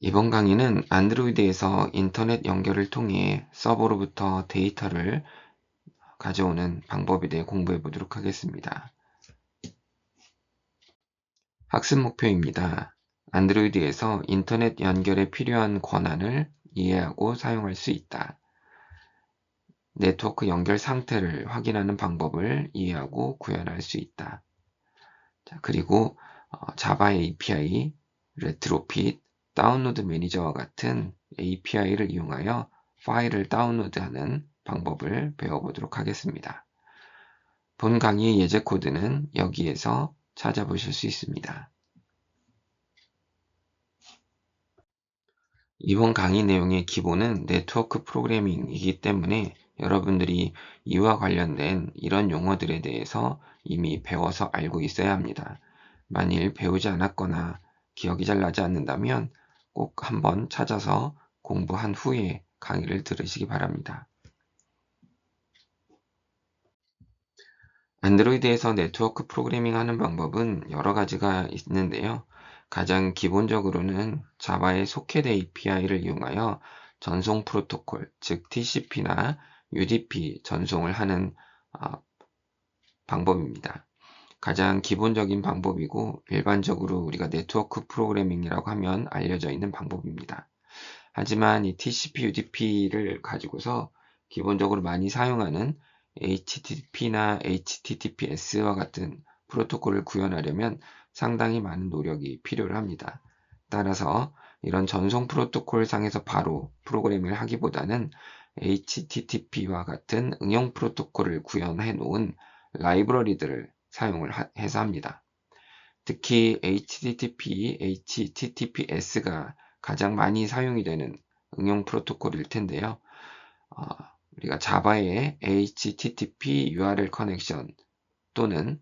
이번 강의는 안드로이드에서 인터넷 연결을 통해 서버로부터 데이터를 가져오는 방법에 대해 공부해 보도록 하겠습니다. 학습 목표입니다. 안드로이드에서 인터넷 연결에 필요한 권한을 이해하고 사용할 수 있다. 네트워크 연결 상태를 확인하는 방법을 이해하고 구현할 수 있다. 그리고 자바 API, 레트로핏, 다운로드 매니저와 같은 API를 이용하여 파일을 다운로드하는 방법을 배워보도록 하겠습니다. 본 강의의 예제 코드는 여기에서 찾아보실 수 있습니다. 이번 강의 내용의 기본은 네트워크 프로그래밍이기 때문에 여러분들이 이와 관련된 이런 용어들에 대해서 이미 배워서 알고 있어야 합니다. 만일 배우지 않았거나 기억이 잘 나지 않는다면 꼭 한번 찾아서 공부한 후에 강의를 들으시기 바랍니다. 안드로이드에서 네트워크 프로그래밍 하는 방법은 여러 가지가 있는데요. 가장 기본적으로는 자바의 소켓 API를 이용하여 전송 프로토콜, 즉 TCP나 UDP 전송을 하는 방법입니다. 가장 기본적인 방법이고 일반적으로 우리가 네트워크 프로그래밍이라고 하면 알려져 있는 방법입니다. 하지만 이 TCP, UDP를 가지고서 기본적으로 많이 사용하는 HTTP나 HTTPS와 같은 프로토콜을 구현하려면 상당히 많은 노력이 필요를 합니다. 따라서 이런 전송 프로토콜 상에서 바로 프로그래밍을 하기보다는 HTTP와 같은 응용 프로토콜을 구현해 놓은 라이브러리들을 사용을 해서 합니다. 특히 HTTP, HTTPS가 가장 많이 사용이 되는 응용 프로토콜일 텐데요. 우리가 자바의 HTTP URL 커넥션 또는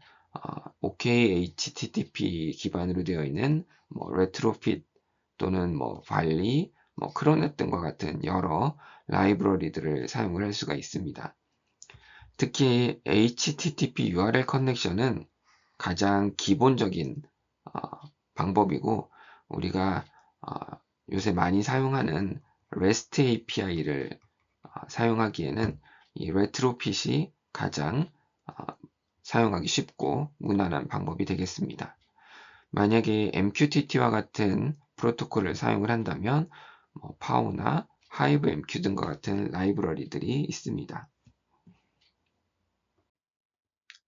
OKHTTP 기반으로 되어 있는 레트로핏 또는 발리, 크로넷 등과 같은 여러 라이브러리들을 사용을 할 수가 있습니다. 특히 HTTP URL 커넥션은 가장 기본적인 방법이고 우리가 요새 많이 사용하는 REST API를 사용하기에는 이 레트로핏이 가장 사용하기 쉽고 무난한 방법이 되겠습니다. 만약에 MQTT와 같은 프로토콜을 사용을 한다면 파워나 하이브 MQ 등과 같은 라이브러리들이 있습니다.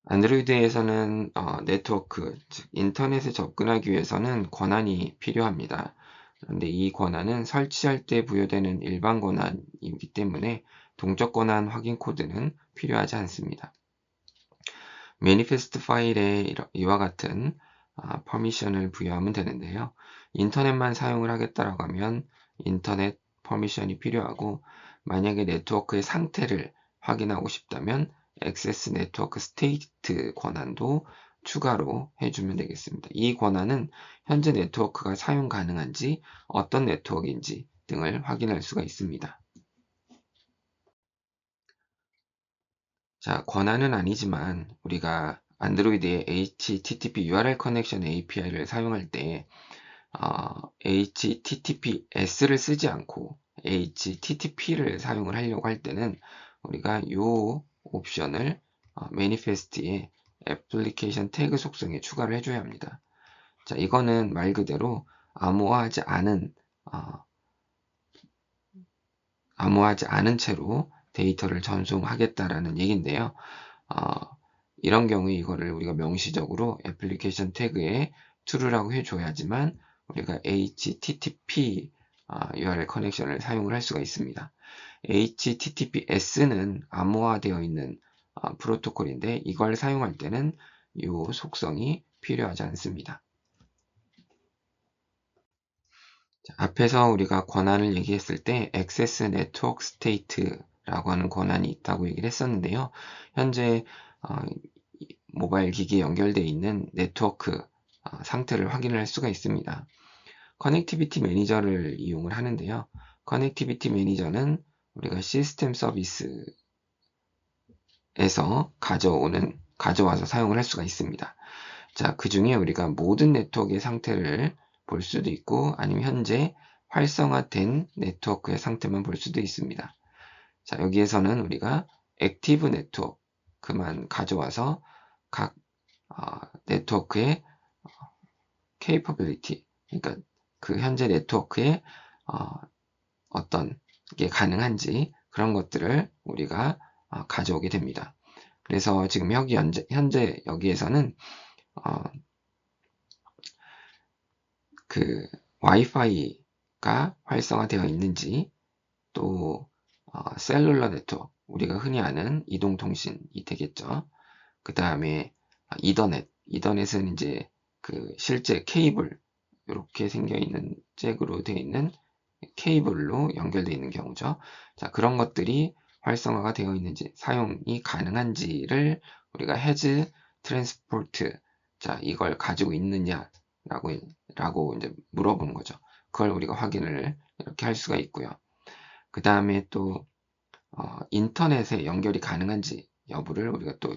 안드로이드에서는 네트워크, 즉 인터넷에 접근하기 위해서는 권한이 필요합니다. 그런데 이 권한은 설치할 때 부여되는 일반 권한이기 때문에 동적 권한 확인 코드는 필요하지 않습니다. 매니페스트 파일에 이와 같은 퍼미션을 부여하면 되는데요. 인터넷만 사용을 하겠다라고 하면 인터넷 퍼미션이 필요하고 만약에 네트워크의 상태를 확인하고 싶다면 액세스 네트워크 스테이트 권한도 추가로 해주면 되겠습니다. 이 권한은 현재 네트워크가 사용 가능한지 어떤 네트워크인지 등을 확인할 수가 있습니다. 자, 권한은 아니지만 우리가 안드로이드의 HTTP URL 커넥션 API를 사용할 때 HTTPS를 쓰지 않고 HTTP를 사용을 하려고 할 때는 우리가 이 옵션을 매니페스트에 애플리케이션 태그 속성에 추가를 해줘야 합니다. 자, 이거는 말 그대로 암호화하지 않은 채로 데이터를 전송하겠다라는 얘기인데요. 이런 경우에 이거를 우리가 명시적으로 애플리케이션 태그에 true라고 해줘야지만 우리가 HTTP URL 커넥션을 사용을 할 수가 있습니다. HTTPS는 암호화되어 있는 프로토콜인데 이걸 사용할 때는 이 속성이 필요하지 않습니다. 자, 앞에서 우리가 권한을 얘기했을 때 Access Network State라고 하는 권한이 있다고 얘기를 했었는데요. 현재 모바일 기기에 연결되어 있는 네트워크 상태를 확인을 할 수가 있습니다. 커넥티비티 매니저를 이용을 하는데요. 커넥티비티 매니저는 우리가 시스템 서비스에서 가져와서 사용을 할 수가 있습니다. 자, 그 중에 우리가 모든 네트워크의 상태를 볼 수도 있고 아니면 현재 활성화된 네트워크의 상태만 볼 수도 있습니다. 자, 여기에서는 우리가 액티브 네트워크만 가져와서 각 네트워크의 capability, 그러니까 그 현재 네트워크에 어떤 게 가능한지 그런 것들을 우리가 가져오게 됩니다. 그래서 지금 현재 여기에서는 그 와이파이가 활성화되어 있는지, 또 셀룰러 네트워크, 우리가 흔히 아는 이동통신이 되겠죠. 그 다음에 이더넷은 이제 그 실제 케이블, 이렇게 생겨 있는 잭으로 되어 있는 케이블로 연결되어 있는 경우죠. 자, 그런 것들이 활성화가 되어 있는지, 사용이 가능한지를 우리가 has transport, 자, 이걸 가지고 있느냐라고 이제 물어보는 거죠. 그걸 우리가 확인을 이렇게 할 수가 있고요. 그 다음에 또 인터넷에 연결이 가능한지 여부를 우리가 또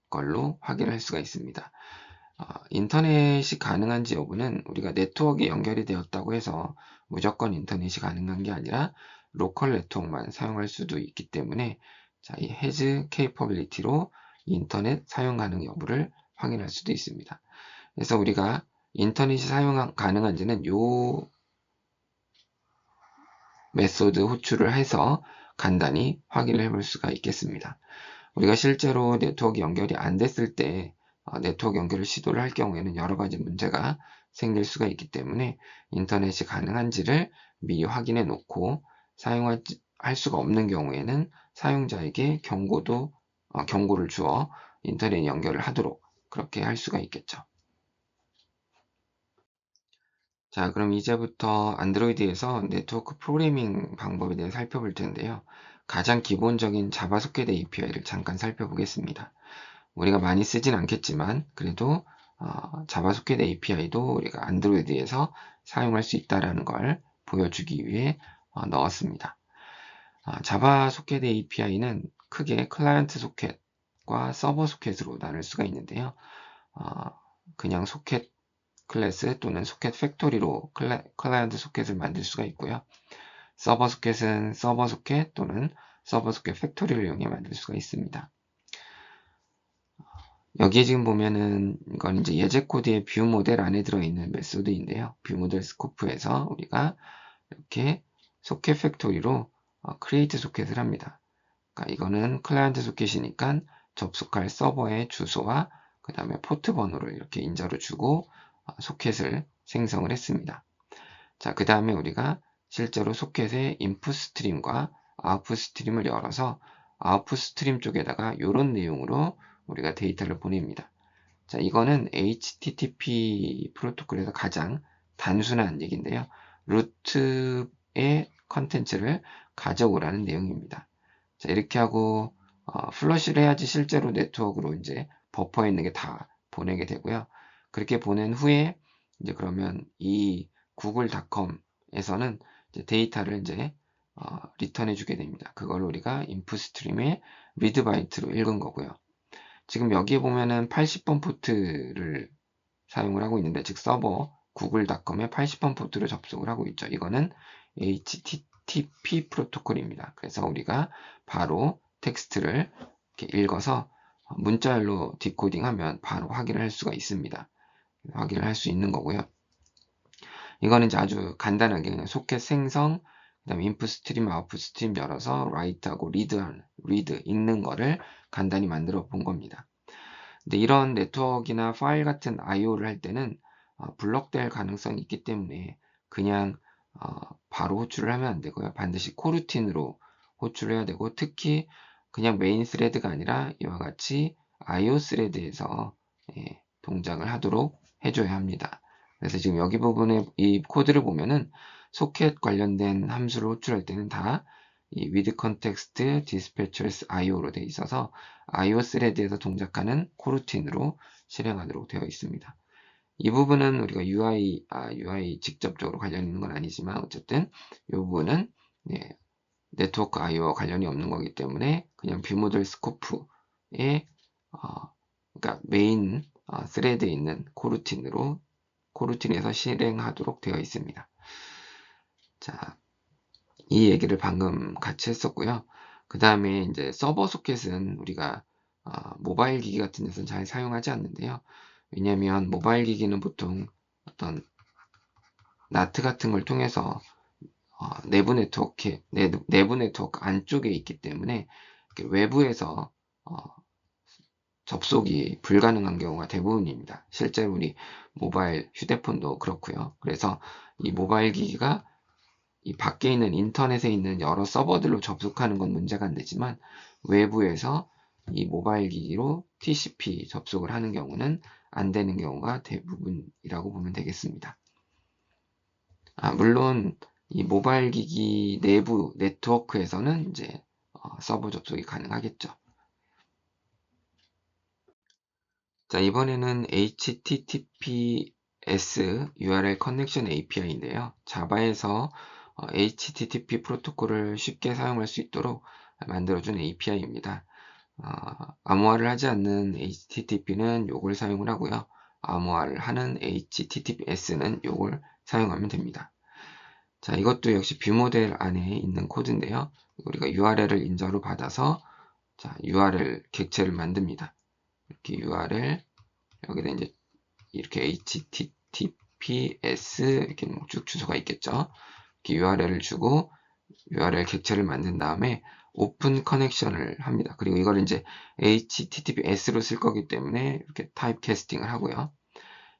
걸로 확인할 수가 있습니다. 인터넷이 가능한지 여부는 우리가 네트워크에 연결이 되었다고 해서 무조건 인터넷이 가능한 게 아니라 로컬 네트워크만 사용할 수도 있기 때문에, 자, 이 has capability로 인터넷 사용 가능 여부를 확인할 수도 있습니다. 그래서 우리가 인터넷이 사용 가능한지는 요 메소드 호출을 해서 간단히 확인을 해볼 수가 있겠습니다. 우리가 실제로 네트워크 연결이 안 됐을 때 네트워크 연결을 시도를 할 경우에는 여러 가지 문제가 생길 수가 있기 때문에 인터넷이 가능한지를 미리 확인해 놓고 사용할 수가 없는 경우에는 사용자에게 경고를 주어 인터넷 연결을 하도록 그렇게 할 수가 있겠죠. 자, 그럼 이제부터 안드로이드에서 네트워크 프로그래밍 방법에 대해 살펴볼 텐데요. 가장 기본적인 자바 소켓 API를 잠깐 살펴보겠습니다. 우리가 많이 쓰진 않겠지만 그래도 자바 소켓 API도 우리가 안드로이드에서 사용할 수 있다는 걸 보여주기 위해 넣었습니다. 자바 소켓 API는 크게 클라이언트 소켓과 서버 소켓으로 나눌 수가 있는데요. 그냥 소켓 클래스 또는 소켓 팩토리로 클라이언트 소켓을 만들 수가 있고요. 서버 소켓은 서버 소켓 또는 서버 소켓 팩토리를 이용해 만들 수가 있습니다. 여기에 지금 보면은 이건 이제 예제 코드의 뷰 모델 안에 들어있는 메소드인데요. 뷰 모델 스코프에서 우리가 이렇게 소켓 팩토리로 create 소켓을 합니다. 그러니까 이거는 클라이언트 소켓이니까 접속할 서버의 주소와 그 다음에 포트 번호를 이렇게 인자로 주고 소켓을 생성을 했습니다. 자, 그 다음에 우리가 실제로 소켓의 인풋 스트림과 아웃풋 스트림을 열어서 아웃풋 스트림 쪽에다가 이런 내용으로 우리가 데이터를 보냅니다. 자, 이거는 HTTP 프로토콜에서 가장 단순한 얘기인데요. 루트의 컨텐츠를 가져오라는 내용입니다. 자, 이렇게 하고 플러시를 해야지 실제로 네트워크로 이제 버퍼에 있는 게 다 보내게 되고요. 그렇게 보낸 후에 이제 그러면 이 구글닷컴에서는 데이터를 이제 리턴해 주게 됩니다. 그걸 우리가 인풋 스트림에 리드 바이트로 읽은 거고요. 지금 여기에 보면은 80번 포트를 사용을 하고 있는데, 즉 서버 구글닷컴에 80번 포트로 접속을 하고 있죠. 이거는 HTTP 프로토콜입니다. 그래서 우리가 바로 텍스트를 이렇게 읽어서 문자열로 디코딩하면 바로 확인을 할 수가 있습니다. 확인을 할 수 있는 거고요. 이거는 이제 아주 간단하게 그냥 소켓 생성, 그 다음에 인풋 스트림, 아웃풋 스트림 열어서 write하고 read 읽는 거를 간단히 만들어 본 겁니다. 근데 이런 네트워크나 파일 같은 IO를 할 때는 블럭될 가능성이 있기 때문에 그냥 바로 호출을 하면 안 되고요. 반드시 코루틴으로 호출을 해야 되고, 특히 그냥 메인 스레드가 아니라 이와 같이 IO 스레드에서 동작을 하도록 해줘야 합니다. 그래서 지금 여기 부분에 이 코드를 보면은 소켓 관련된 함수를 호출할 때는 다 이 with context dispatchers IO로 되어 있어서 IO 스레드에서 동작하는 코루틴으로 실행하도록 되어 있습니다. 이 부분은 우리가 UI 직접적으로 관련 있는 건 아니지만 어쨌든 이 부분은 네트워크 IO와 관련이 없는 거기 때문에 그냥 뷰 모델 스코프에 그러니까 메인 스레드에 있는 코루틴에서 실행하도록 되어 있습니다. 자, 이 얘기를 방금 같이 했었고요. 그 다음에 이제 서버 소켓은 우리가 모바일 기기 같은 데서는 잘 사용하지 않는데요. 왜냐하면 모바일 기기는 보통 어떤 나트 같은 걸 통해서 내부 네트워크 안쪽에 있기 때문에 외부에서 접속이 불가능한 경우가 대부분입니다. 실제로 우리 모바일 휴대폰도 그렇고요. 그래서 이 모바일 기기가 이 밖에 있는 인터넷에 있는 여러 서버들로 접속하는 건 문제가 안 되지만 외부에서 이 모바일 기기로 TCP 접속을 하는 경우는 안 되는 경우가 대부분이라고 보면 되겠습니다. 물론 이 모바일 기기 내부 네트워크에서는 이제 서버 접속이 가능하겠죠. 자, 이번에는 HTTPS URL 커넥션 API인데요. 자바에서 HTTP 프로토콜을 쉽게 사용할 수 있도록 만들어준 API입니다. 암호화를 하지 않는 HTTP는 요걸 사용을 하고요. 암호화를 하는 HTTPS는 요걸 사용하면 됩니다. 자, 이것도 역시 뷰 모델 안에 있는 코드인데요. 우리가 URL을 인자로 받아서 자, URL 객체를 만듭니다. 이렇게 URL 여기다 이제 이렇게 HTTPS 이렇게 쭉 주소가 있겠죠. 이렇게 URL을 주고 URL 객체를 만든 다음에 오픈 커넥션을 합니다. 그리고 이걸 이제 HTTPS로 쓸 거기 때문에 이렇게 타입 캐스팅을 하고요.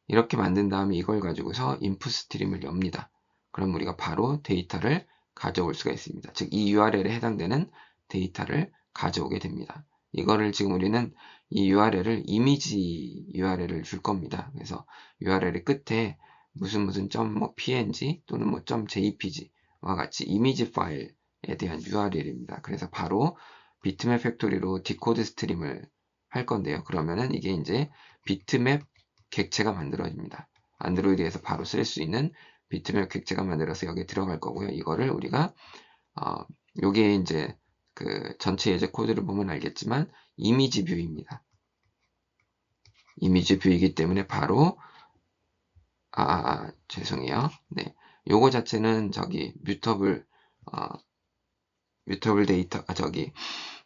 이렇게 만든 다음에 이걸 가지고서 인풋 스트림을 엽니다. 그럼 우리가 바로 데이터를 가져올 수가 있습니다. 즉, 이 URL에 해당되는 데이터를 가져오게 됩니다. 이거를 지금 우리는 이 URL을 이미지 URL을 줄 겁니다. 그래서 URL의 끝에 무슨 뭐 png 또는 뭐 .jpg와 같이 이미지 파일에 대한 URL입니다. 그래서 바로 비트맵 팩토리로 디코드 스트림을 할 건데요. 그러면은 이게 이제 비트맵 객체가 만들어집니다. 안드로이드에서 바로 쓸 수 있는 비트맵 객체가 만들어서 여기에 들어갈 거고요. 이거를 우리가 요게 이제 그 전체 예제 코드를 보면 알겠지만 이미지 뷰입니다. 이미지 뷰이기 때문에 바로 죄송해요. 네, 요거 자체는 저기 뮤터블 데이터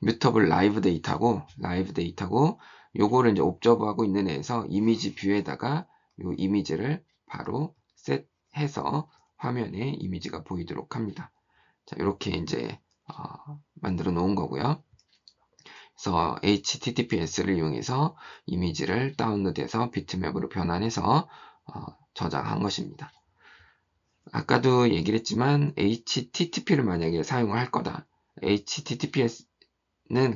뮤터블 라이브 데이터고 요거를 이제 옵저버하고 있는 애에서 이미지 뷰에다가 요 이미지를 바로 셋해서 화면에 이미지가 보이도록 합니다. 자, 이렇게 이제 만들어 놓은 거고요. 그래서 HTTPS를 이용해서 이미지를 다운로드해서 비트맵으로 변환해서 저장한 것입니다. 아까도 얘기를 했지만 HTTP를 만약에 사용을 할 거다. HTTPS는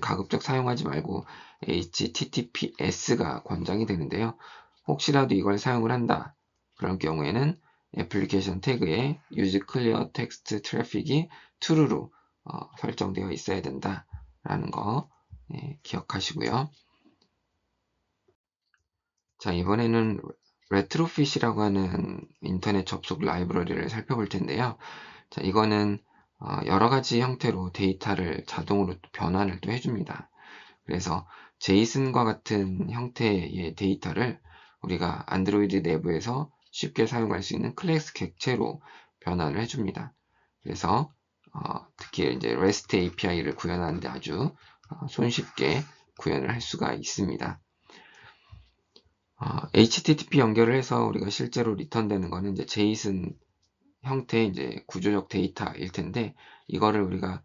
가급적 사용하지 말고 HTTPS가 권장이 되는데요. 혹시라도 이걸 사용을 한다. 그런 경우에는 애플리케이션 태그에 Use Clear Text Traffic이 true로 설정되어 있어야 된다라는 거 기억하시고요. 자, 이번에는 레트로핏이라고 하는 인터넷 접속 라이브러리를 살펴볼 텐데요. 자, 이거는 여러 가지 형태로 데이터를 자동으로 변환을 또 해줍니다. 그래서 제이슨과 같은 형태의 데이터를 우리가 안드로이드 내부에서 쉽게 사용할 수 있는 클래스 객체로 변환을 해줍니다. 그래서 특히 이제 REST API를 구현하는데 아주 손쉽게 구현을 할 수가 있습니다. HTTP 연결을 해서 우리가 실제로 리턴되는 거는 이제 제이슨 형태의 이제 구조적 데이터일 텐데 이거를 우리가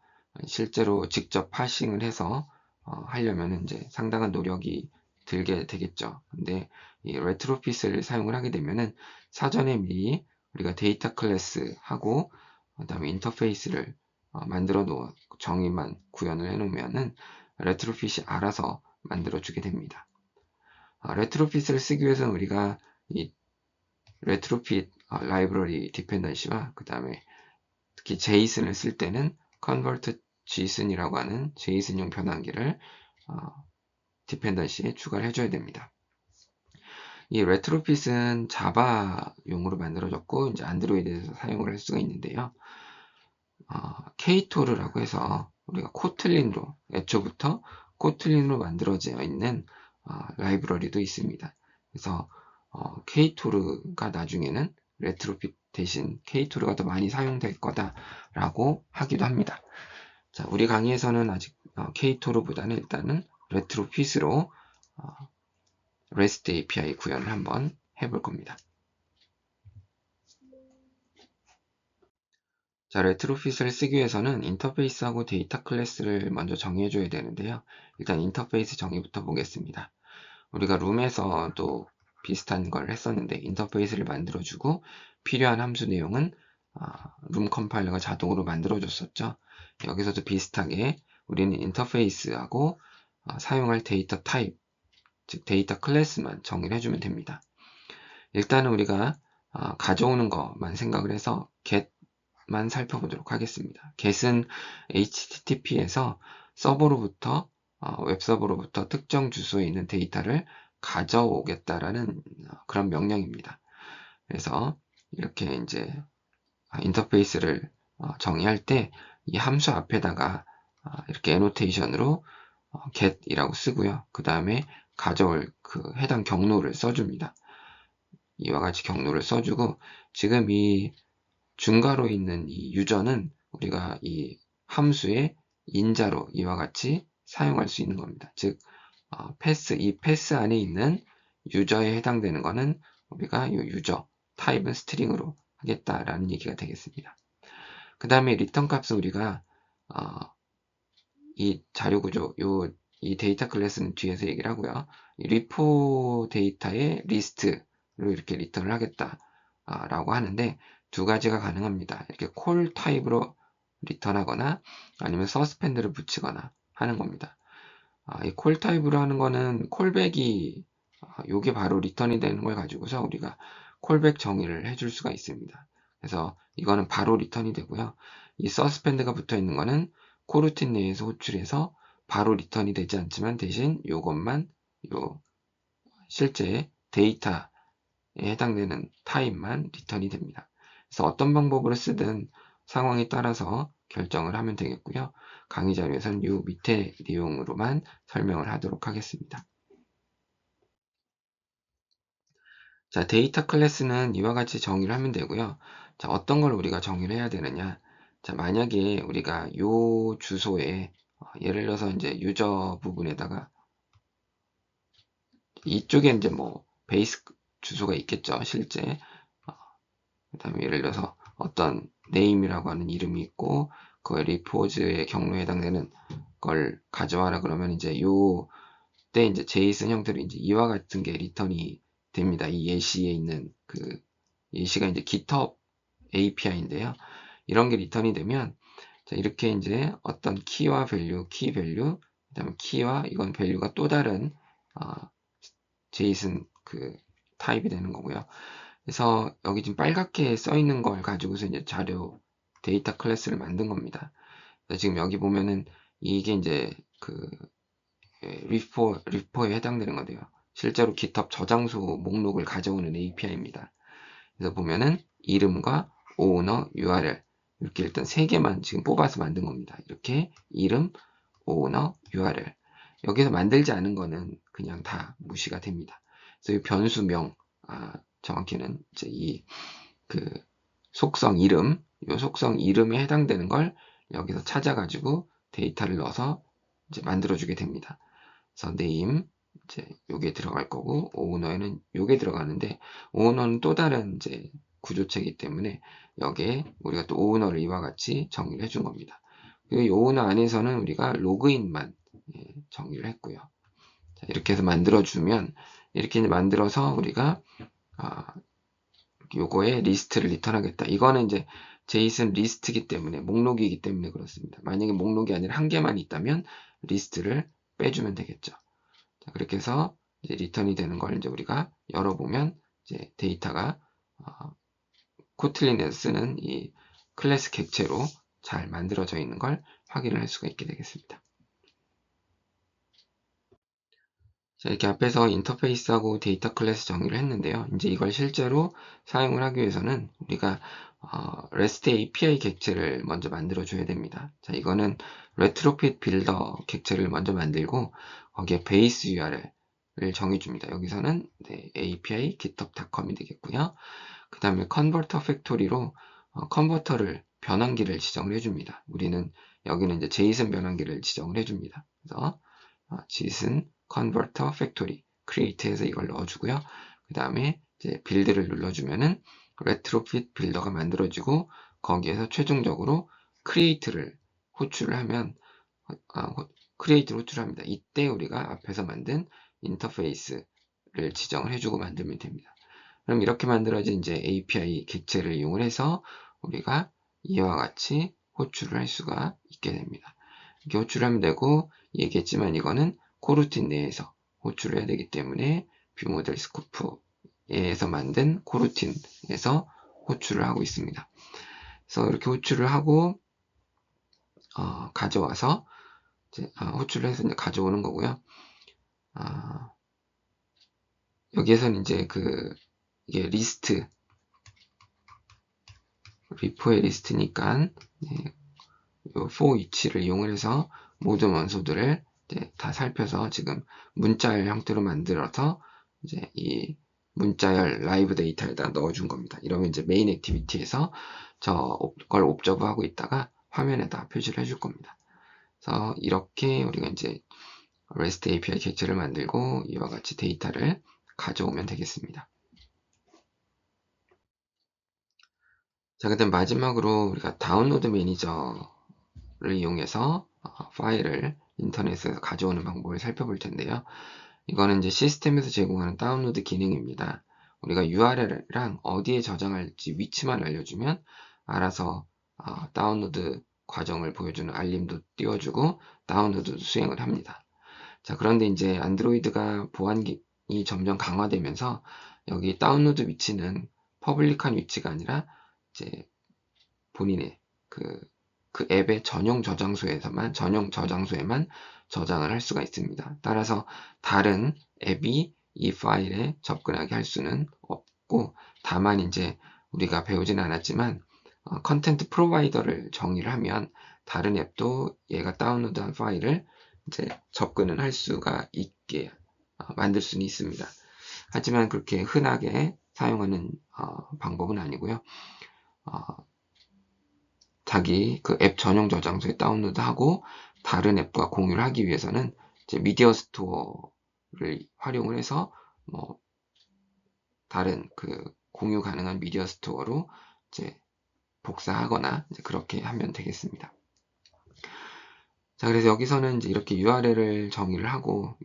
실제로 직접 파싱을 해서 하려면 이제 상당한 노력이 들게 되겠죠. 근데 이 레트로핏을 사용을 하게 되면은 사전에 미리 우리가 데이터 클래스 하고 그다음에 인터페이스를 만들어 놓은 정의만 구현을 해 놓으면은 레트로핏이 알아서 만들어 주게 됩니다. 레트로핏을 쓰기 위해서는 우리가 이 레트로핏 라이브러리 디펜던시와 그 다음에 특히 제이슨을 쓸 때는 convert JSON이라고 하는 제이슨용 변환기를 디펜던시에 추가를 해줘야 됩니다. 이 레트로핏은 자바용으로 만들어졌고 이제 안드로이드에서 사용을 할 수가 있는데요. K토르라고 해서 우리가 코틀린으로 애초부터 코틀린으로 만들어져 있는 라이브러리도 있습니다. 그래서 K토르가 나중에는 레트로핏 대신 K토르가 더 많이 사용될 거다라고 하기도 합니다. 자, 우리 강의에서는 아직 K토르보다는 일단은 레트로핏으로 REST API 구현을 한번 해볼 겁니다. 자, 레트로핏을 쓰기 위해서는 인터페이스하고 데이터 클래스를 먼저 정해줘야 되는데요. 일단 인터페이스 정의부터 보겠습니다. 우리가 룸에서도 비슷한 걸 했었는데 인터페이스를 만들어주고 필요한 함수 내용은 룸 컴파일러가 자동으로 만들어줬었죠. 여기서도 비슷하게 우리는 인터페이스하고 사용할 데이터 타입, 즉 데이터 클래스만 정의를 해주면 됩니다. 일단은 우리가 가져오는 것만 생각을 해서 get만 살펴보도록 하겠습니다. get은 HTTP에서 서버로부터 웹서버로부터 특정 주소에 있는 데이터를 가져오겠다라는 그런 명령입니다. 그래서 이렇게 이제 인터페이스를 정의할 때 이 함수 앞에다가 이렇게 애노테이션으로 get이라고 쓰고요. 그 다음에 가져올 그 해당 경로를 써줍니다. 이와 같이 경로를 써주고 지금 이 중괄호 있는 이 유저는 우리가 이 함수의 인자로 이와 같이 사용할 수 있는 겁니다. 즉 이 패스 안에 있는 유저에 해당되는 것은 우리가 이 유저 타입은 스트링으로 하겠다라는 얘기가 되겠습니다. 그 다음에 리턴 값은 우리가 이 자료 구조, 이 데이터 클래스는 뒤에서 얘기를 하고요. 이 리포 데이터의 리스트로 이렇게 리턴을 하겠다라고 하는데 두 가지가 가능합니다. 이렇게 콜 타입으로 리턴하거나 아니면 서스펜드를 붙이거나 하는 겁니다. 이 콜 타입으로 하는 거는 콜백이 요게 바로 리턴이 되는 걸 가지고서 우리가 콜백 정의를 해줄 수가 있습니다. 그래서 이거는 바로 리턴이 되고요. 이 서스펜드가 붙어 있는 거는 코루틴 내에서 호출해서 바로 리턴이 되지 않지만 대신 요것만 실제 데이터에 해당되는 타입만 리턴이 됩니다. 그래서 어떤 방법으로 쓰든 상황에 따라서 결정을 하면 되겠고요. 강의 자료에서는 이 밑에 내용으로만 설명을 하도록 하겠습니다. 자, 데이터 클래스는 이와 같이 정의를 하면 되고요. 자, 어떤 걸 우리가 정의를 해야 되느냐. 자, 만약에 우리가 이 주소에 예를 들어서 이제 유저 부분에다가 이쪽에 이제 뭐 베이스 주소가 있겠죠, 실제. 그 다음에 예를 들어서 어떤 name이라고 하는 이름이 있고 그 리포즈의 경로에 해당되는 걸 가져와라 그러면 이제 요때 이제 제이슨 형태로 이제 이와 같은 게 리턴이 됩니다. 이 예시에 있는 그 예시가 이제 GitHub API인데요. 이런 게 리턴이 되면 자, 이렇게 이제 어떤 키와 밸류, 키 밸류, 그다음에 키와 이건 밸류가 또 다른 제이슨 그 타입이 되는 거고요. 그래서 여기 지금 빨갛게 써 있는 걸 가지고서 이제 자료 데이터 클래스를 만든 겁니다. 지금 여기 보면은 이게 이제 그 리포에 해당되는 건데요. 실제로 GitHub 저장소 목록을 가져오는 API입니다. 그래서 보면은 이름과 오너, URL 이렇게 일단 세 개만 지금 뽑아서 만든 겁니다. 이렇게 이름, 오너, URL 여기서 만들지 않은 거는 그냥 다 무시가 됩니다. 그래서 이 변수명 정확히는 이제 이 그 속성 이름, 이 속성 이름에 해당되는 걸 여기서 찾아가지고 데이터를 넣어서 이제 만들어주게 됩니다. 그래서 name 이제 요게 들어갈 거고 오너에는 요게 들어가는데 오너는 또 다른 이제 구조체이기 때문에 여기에 우리가 또 오너를 이와 같이 정의를 해준 겁니다. 그리고 이 오너 안에서는 우리가 로그인만 정의를 했고요. 자, 이렇게 해서 만들어주면 이렇게 만들어서 우리가 요거에 리스트를 리턴하겠다. 이거는 이제 제이슨 리스트이기 때문에 목록이기 때문에 그렇습니다. 만약에 목록이 아니라 한 개만 있다면 리스트를 빼주면 되겠죠. 자, 그렇게 해서 이제 리턴이 되는 걸 이제 우리가 열어보면 이제 데이터가 코틀린에서 쓰는 이 클래스 객체로 잘 만들어져 있는 걸 확인을 할 수가 있게 되겠습니다. 자, 이렇게 앞에서 인터페이스하고 데이터 클래스 정의를 했는데요. 이제 이걸 실제로 사용을 하기 위해서는 우리가 REST API 객체를 먼저 만들어 줘야 됩니다. 자, 이거는 retrofit builder 객체를 먼저 만들고 거기에 base URL을 정해줍니다. 여기서는 API github.com이 되겠고요. 그 다음에 컨버터 팩토리로 컨버터를 변환기를 지정을 해줍니다. 우리는 여기는 이제 제이슨 변환기를 지정을 해줍니다. 그래서 JSON 컨버터 팩토리 create해서 이걸 넣어주고요. 그 다음에 이제 빌드를 눌러주면은 레트로핏 빌더가 만들어지고 거기에서 최종적으로 create를 호출을 하면 create를 호출합니다. 이때 우리가 앞에서 만든 인터페이스를 지정을 해주고 만들면 됩니다. 그럼 이렇게 만들어진 이제 API 객체를 이용을 해서 우리가 이와 같이 호출을 할 수가 있게 됩니다. 이렇게 호출을 하면 되고, 얘기했지만 이거는 코루틴 내에서 호출을 해야 되기 때문에 뷰 모델 스코프에서 만든 코루틴에서 호출을 하고 있습니다. 그래서 이렇게 호출을 하고 가져와서 이제, 호출을 해서 이제 가져오는 거고요. 여기에서는 이제 이게 리스트, 리포의 리스트니까 요 for each를 이용을 해서 모든 원소들을 이제 다 살펴서 지금 문자열 형태로 만들어서 이제 이 문자열 라이브 데이터에다 넣어준 겁니다. 이러면 이제 메인 액티비티에서 저걸 옵저브하고 있다가 화면에다 표시를 해줄 겁니다. 그래서 이렇게 우리가 이제 REST API 객체를 만들고 이와 같이 데이터를 가져오면 되겠습니다. 자, 그다음 마지막으로 우리가 다운로드 매니저를 이용해서 파일을 인터넷에서 가져오는 방법을 살펴볼 텐데요. 이거는 이제 시스템에서 제공하는 다운로드 기능입니다. 우리가 URL이랑 어디에 저장할지 위치만 알려주면 알아서 다운로드 과정을 보여주는 알림도 띄워주고 다운로드 수행을 합니다. 자, 그런데 이제 안드로이드가 보안이 점점 강화되면서 여기 다운로드 위치는 퍼블릭한 위치가 아니라 이제 본인의 그 앱의 전용 저장소에만 저장을 할 수가 있습니다. 따라서 다른 앱이 이 파일에 접근하게 할 수는 없고, 다만 이제 우리가 배우지는 않았지만 컨텐트 프로바이더를 정의를 하면 다른 앱도 얘가 다운로드한 파일을 이제 접근을 할 수가 있게 만들 수는 있습니다. 하지만 그렇게 흔하게 사용하는 방법은 아니고요. 자기 그 앱 전용 저장소에 다운로드하고 다른 앱과 공유를 하기 위해서는 이제 미디어 스토어를 활용을 해서 다른 공유 가능한 미디어 스토어로 이제 복사하거나 이제 그렇게 하면 되겠습니다. 자, 그래서 여기서는 이제 이렇게 URL을 정의를 하고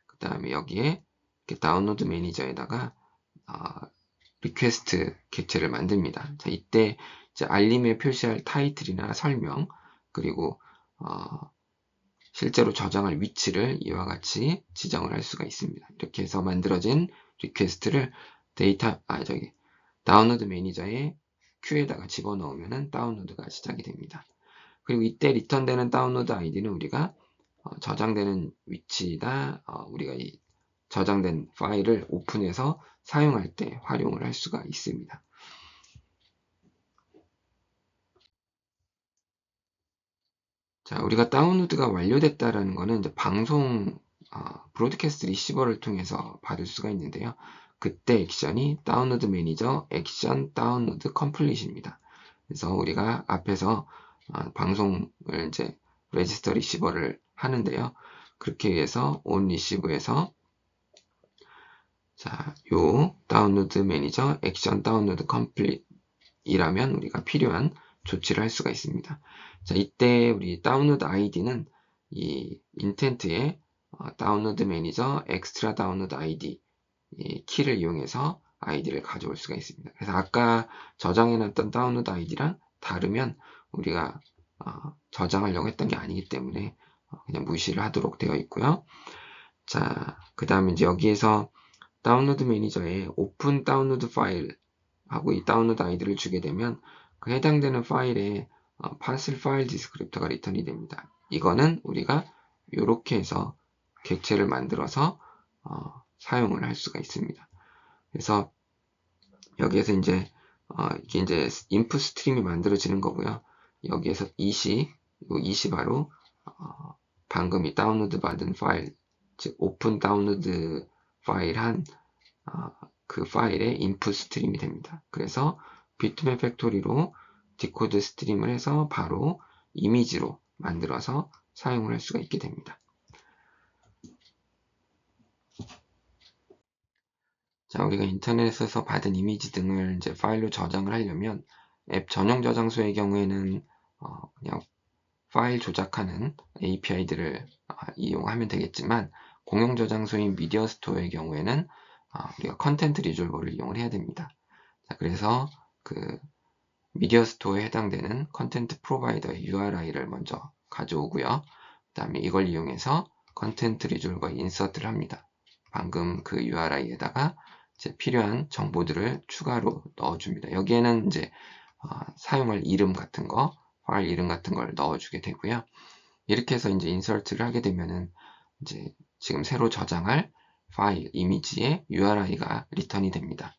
그 다음에 여기에 이렇게 다운로드 매니저에다가 리퀘스트 객체를 만듭니다. 자, 이때 이제 알림에 표시할 타이틀이나 설명, 그리고 실제로 저장할 위치를 이와 같이 지정을 할 수가 있습니다. 이렇게 해서 만들어진 리퀘스트를 다운로드 매니저의 큐에다가 집어넣으면 다운로드가 시작이 됩니다. 그리고 이때 리턴되는 다운로드 아이디는 우리가 저장되는 위치나 우리가 이 저장된 파일을 오픈해서 사용할 때 활용을 할 수가 있습니다. 자, 우리가 다운로드가 완료됐다라는 거는 이제 방송 브로드캐스트 리시버를 통해서 받을 수가 있는데요. 그때 액션이 다운로드 매니저 액션 다운로드 컴플릿입니다. 그래서 우리가 앞에서 방송을 이제 레지스터 리시버를 하는데요. 그렇게 해서 on receive에서 자, 요 다운로드 매니저 액션 다운로드 컴플릿이라면 우리가 필요한 조치를 할 수가 있습니다. 자, 이때 우리 다운로드 아이디는 이 인텐트의 다운로드 매니저 엑스트라 다운로드 아이디 이 키를 이용해서 아이디를 가져올 수가 있습니다. 그래서 아까 저장해놨던 다운로드 아이디랑 다르면 우리가 저장하려고 했던 게 아니기 때문에 그냥 무시를 하도록 되어 있고요. 자, 그 다음에 이제 여기에서 다운로드 매니저에 오픈 다운로드 파일 하고 이 다운로드 아이디를 주게 되면 그 해당되는 파일에 파슬 파일 디스크립터가 리턴이 됩니다. 이거는 우리가 이렇게 해서 객체를 만들어서 사용을 할 수가 있습니다. 그래서 여기에서 이제 이게 이제 인풋 스트림이 만들어지는 거고요. 여기에서 이시 바로 방금 이 다운로드 받은 파일, 즉 오픈 다운로드 파일 한 그 파일의 인풋 스트림이 됩니다. 그래서 비트맵 팩토리로 디코드 스트림을 해서 바로 이미지로 만들어서 사용을 할 수가 있게 됩니다. 자, 우리가 인터넷에서 받은 이미지 등을 이제 파일로 저장을 하려면 앱 전용 저장소의 경우에는 그냥 파일 조작하는 API들을 이용하면 되겠지만 공용 저장소인 미디어 스토어의 경우에는 우리가 컨텐트 리졸버를 이용을 해야 됩니다. 자, 그래서 그 미디어 스토어에 해당되는 컨텐트 프로바이더의 URI를 먼저 가져오고요. 그 다음에 이걸 이용해서 컨텐트 리졸버 인서트를 합니다. 방금 그 URI에다가 이제 필요한 정보들을 추가로 넣어줍니다. 여기에는 이제 사용할 이름 같은 거, 파일 이름 같은 걸 넣어주게 되고요. 이렇게 해서 이제 인서트를 하게 되면은 이제 지금 새로 저장할 파일 이미지의 URI가 리턴이 됩니다.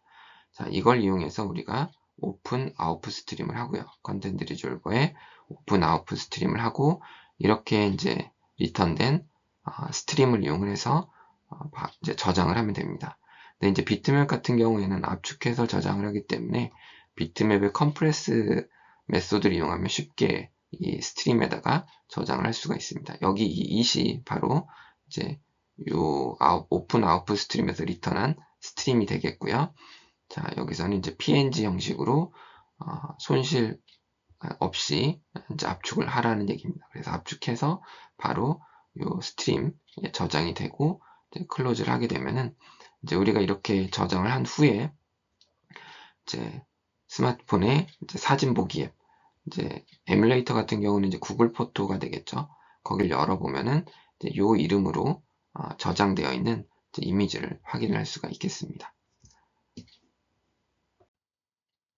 자, 이걸 이용해서 우리가 오픈 아웃풋 스트림을 하고요. 컨텐트 리졸버에 오픈 아웃풋 스트림을 하고 이렇게 이제 리턴된 스트림을 이용을 해서 이제 저장을 하면 됩니다. 근데 이제 비트맵 같은 경우에는 압축해서 저장을 하기 때문에 비트맵의 컴프레스 메소드를 이용하면 쉽게 이 스트림에다가 저장을 할 수가 있습니다. 여기 이 it이 바로 이제 요 오픈 아웃풋 스트림에서 리턴한 스트림이 되겠고요. 자, 여기서는 이제 PNG 형식으로 손실 없이 이제 압축을 하라는 얘기입니다. 그래서 압축해서 바로 요 스트림에 저장이 되고 이제 클로즈를 하게 되면은 이제 우리가 이렇게 저장을 한 후에 이제 스마트폰에 이제 사진 보기 앱, 이제 에뮬레이터 같은 경우는 이제 구글 포토가 되겠죠. 거기를 열어보면은 이제 요 이름으로 저장되어 있는 이미지를 확인을 할 수가 있겠습니다.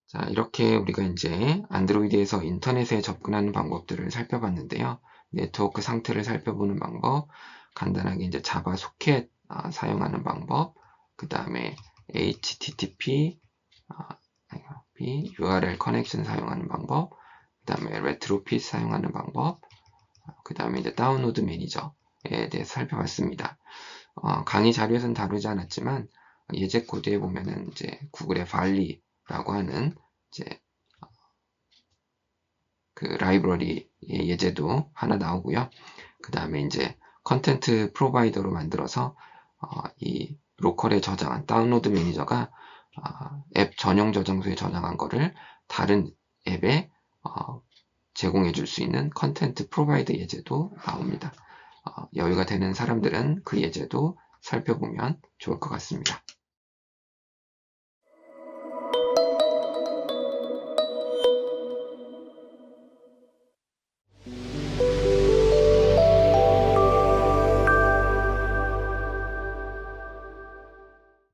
자, 이렇게 우리가 이제 안드로이드에서 인터넷에 접근하는 방법들을 살펴봤는데요. 네트워크 상태를 살펴보는 방법, 간단하게 이제 자바 소켓 사용하는 방법, 그 다음에 HTTP URL 커넥션 사용하는 방법, 그 다음에 레트로핏 사용하는 방법, 그 다음에 이제 다운로드 매니저에 대해서 살펴봤습니다. 강의 자료에서는 다루지 않았지만 예제 코드에 보면은 이제 구글의 발리라고 하는 이제 그 라이브러리의 예제도 하나 나오고요. 그 다음에 이제 컨텐트 프로바이더로 만들어서 이 로컬에 저장한 다운로드 매니저가 앱 전용 저장소에 저장한 거를 다른 앱에 제공해 줄 수 있는 컨텐트 프로바이더 예제도 나옵니다. 여유가 되는 사람들은 그 예제도 살펴보면 좋을 것 같습니다.